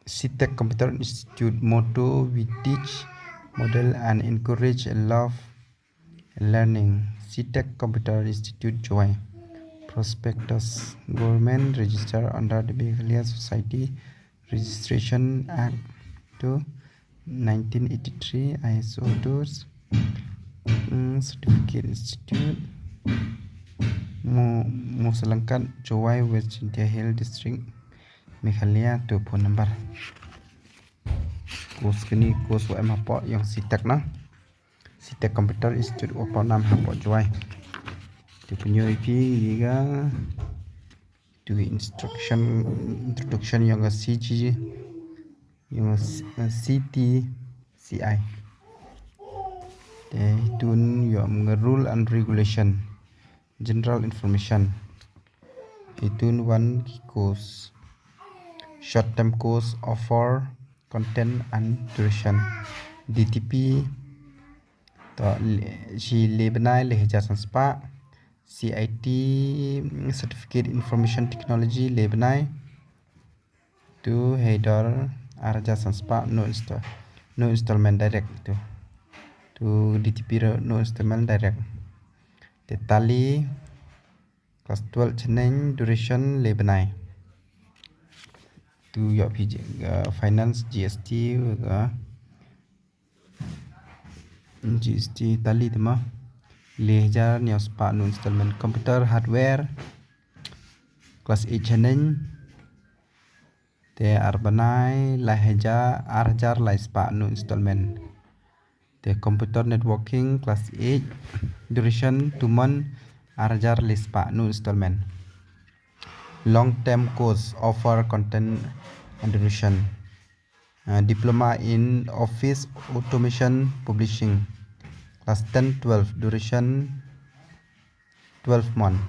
CTech Computer Institute motto: we teach, model and encourage love learning. CTech Computer Institute Jowai. Prospectus: Government register under the Meghalaya Society Registration Act to 1983. ISO doors. Certificate Institute Musalangkat Jowai West India Hill District Meghalaya tu phone number. Kurs kini kurs wa hapok yang CTech na. CTech Computer Institute wa nam hapok Jowai. Tu punya IP ga tu introduction yang CG yang CT CI. Itu yang rule and regulation, general information. Itu one course, short term course offer content and duration. DTP to si lebenai lehaja sanspa. CIT certificate information technology lebenai tu header arja sanspa no installment direct tu DTP no installment direct. Tali class 12 cheneng duration lebenai tu yo PJ finance GST tali tema lejar nios pa no installment computer hardware class 8 cheneng te arbanai laheja arjar laispa no installment. The computer networking class 8 duration 2 month arjar lispa no installment. Long term course offer content and duration. Diploma in office automation publishing class 10 12 duration 12 month.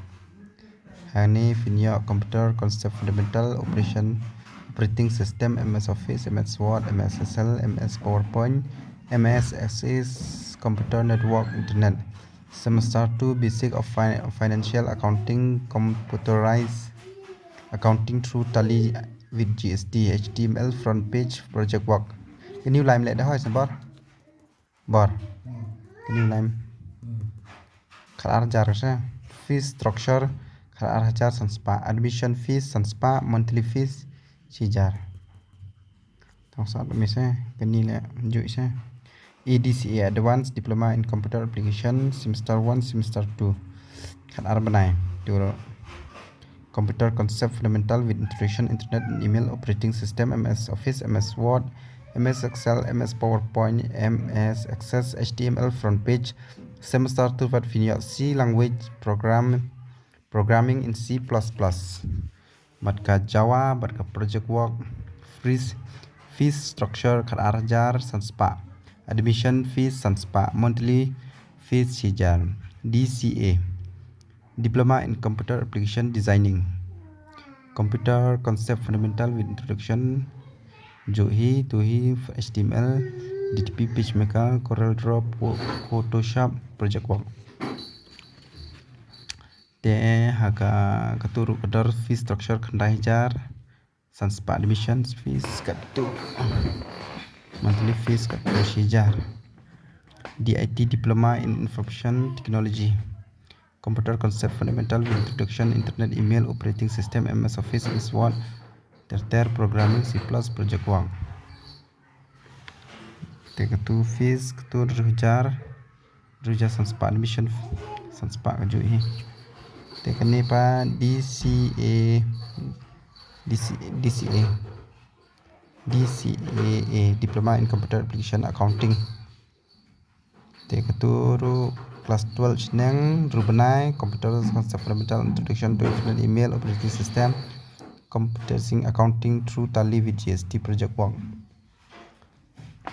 Hani finia computer concept fundamental operating system MS Office, MS Word, MS Excel, MS PowerPoint, MS Access Computer Network Internet. Semester 2 Basic of Financial Accounting, Computerized Accounting through Tally with GST, HTML front page project work. Cái new line lại đã hỏi xem bor cái new line khar jar ra fee structure khar jar sanspa admission fees sanspa monthly fees chi jar tong sa mi se cái ni le ju se EDCA Advanced Diploma in Computer Application Semester 1 Semester 2 khar banai tu Computer Concept Fundamental with Introduction Internet and Email Operating System MS Office, MS Word, MS Excel, MS PowerPoint, MS Access, HTML front page. Semester 2 vat finia C language programming in C++. Matka Java, matka project work, fees structure khar arjar sanspa. Admission fees sanspa, monthly fees sijar. DCA Diploma in Computer Application Designing. Computer Concept Fundamental with Introduction. Johi, Tuhi, HTML, DTP, PageMaker, CorelDRAW, Photoshop, Project Work. Te haka katuru kadar fee structure kandai jar. Sanspa admission fees katu. Monthly fees katu sijar. DIT Diploma in Information Technology. Computer Concept Fundamental with Introduction, Internet, Email, Operating System, MS Office, MS Word, Tertiary Programming, C++, Project Work. Tekatu fees, ketu rujar sanspa admission, sanspa kajui. Tekani pa DCAA, Diploma in Computer Application Accounting. Tekatu Class 12 nang rubenai Computer Concept Fundamental Introduction to Internet Email Operating System, Computing Accounting through Tally with GST Project Work.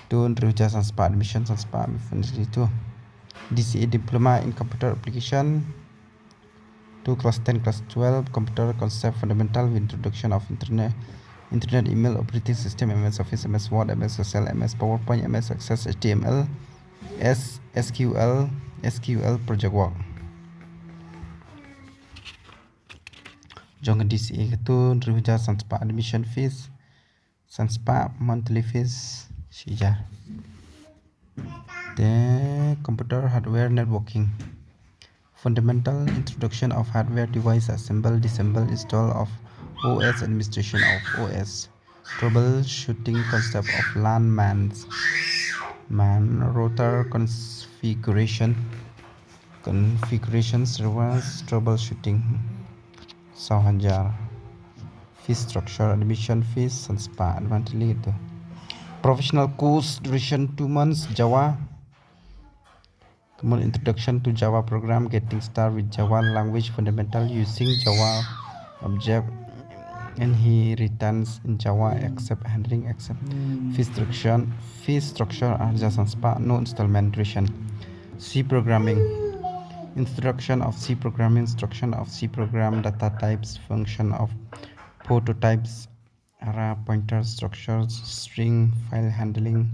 Tu ruja sanspa admission sanspa finally tu. DCA Diploma in Computer Application. Tu Class 10 Class 12 Computer Concept Fundamental with Introduction of Internet Email Operating System, MS Office, MS Word, MS Excel, MS PowerPoint, MS Access, HTML, SQL Project Work. Jong DCA itu ruja sanspa admission fees Sanspa monthly fees Shija. The computer hardware networking. Fundamental introduction of hardware device assemble, disassemble, install of OS, administration of OS. Troubleshooting concept of LAN man router configuration servers troubleshooting. 1,000 fee structure admission fees Sanspa advantage itu. Professional course duration 2 months Java. Kemudian introduction to Java program, getting started with Java language fundamental using Java object inheritance in Java accept handling accept fee structure arja Sanspa no installment duration. C programming. Introduction of C programming, instruction of C program, data types, function of prototypes, array pointer structures, string file handling,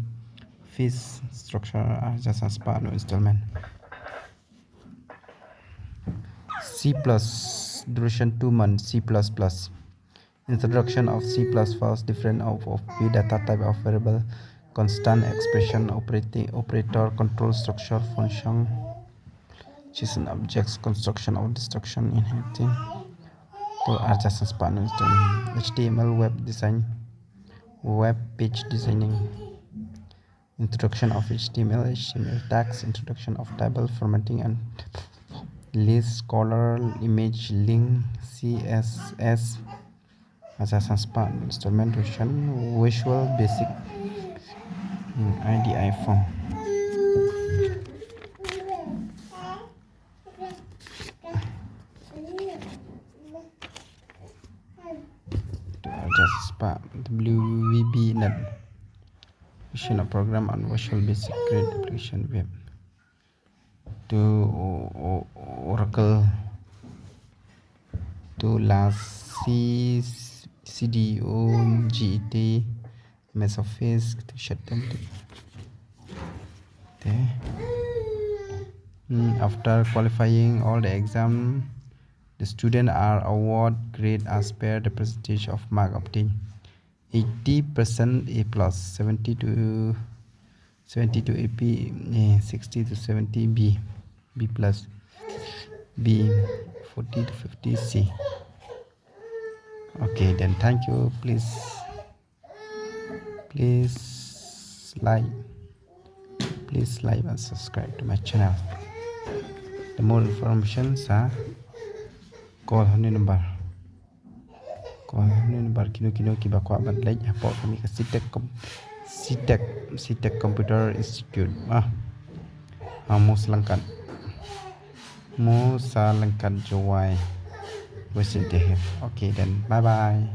fees structure arja Sanspa no installment. C plus duration 2 months. C plus plus. Introduction of C plus plus different of P data type of variable, constant expression, operator, control structure, function, JSON objects, construction of destruction, inheriting. To adjacent panels, HTML web design, web page designing. Introduction of HTML tags, introduction of table formatting and list, color, image, link, CSS, adjacent span, instrumentation, visual basic, IDE form. Adjacent span, WVB net. Vision of program on visual basic create application web. To Oracle, to last CDO, GET, MS Office, to shorterm. After qualifying all the exam, the student are awarded grade as per the percentage of mark obtained. 80% A plus, 70 to AP, 60 to 70 B plus, B 40 to 50 C. Okay, then thank you. Please like and subscribe to my channel. The more information call honey number kino kiba ko aban lej apo kami ka CTEC Computer Institute mo salangkan Jowai. Okay, then bye bye.